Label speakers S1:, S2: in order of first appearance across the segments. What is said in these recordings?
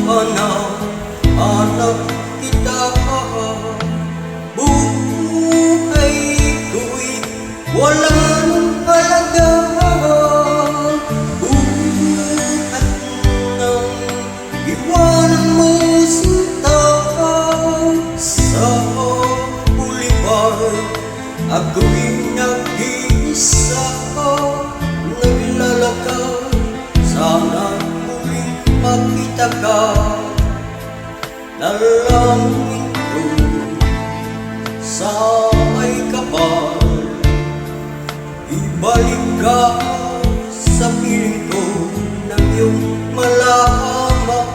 S1: hanap kita. Buhay ko'y walang halaga. Buhat nang iwanan mo sinta. Sa bulibar ako'y nag-iisa, naglalakad. Sana muling makita ka. Dalangin ko sa may kapal, ibalik ka sa piling ko ng iyong malaman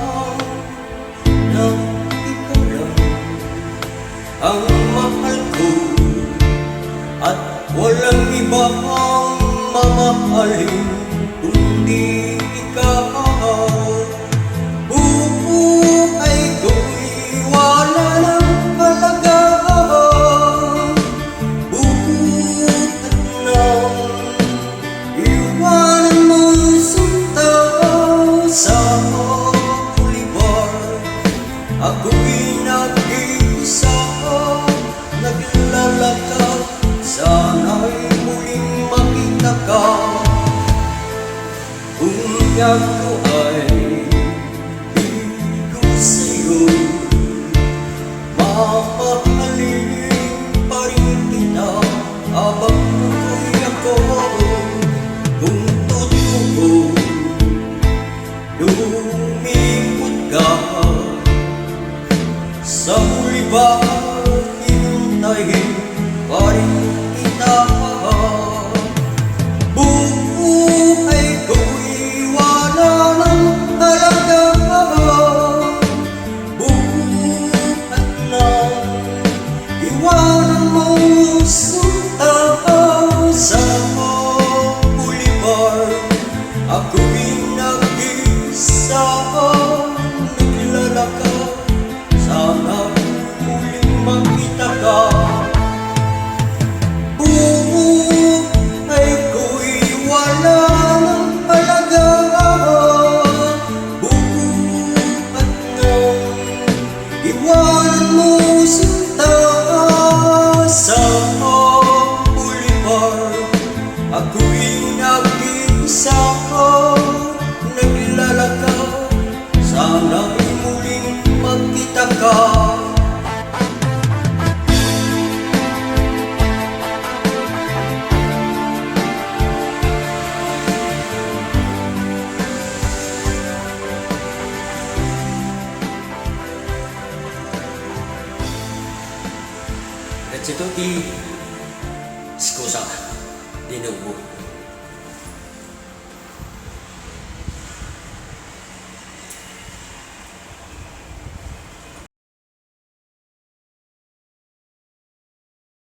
S1: na ikaw lang ang mahal ko at walang ibang mamahalin kundi ikaw. Buhay ko'y wala ng halaga. Buhat nang iwanan mo sinta. Sa bulibar ako'y nag-iisa, naglalakad. Sana'y muling makita ka. Kung ako ay bigo sa'yo, mamahalin pa rin kita habang ako'y ako. Kung totoo lumipot ka sa bulibar, hintayin pa rin kita. Buhay ko'y wala ng halaga. Buhat nang iwanan mo sinta. Sa bulibar ako'y nag-iisa, naglalakad. Sana muling makita ka. Buhay ko'y wala ng halaga. Buhat nang iwanan mo sinta. Sa bulibar ako'y nag-iisa, naglalakad. Sana'y muling magkita ka. At ito di skusa, dinubo.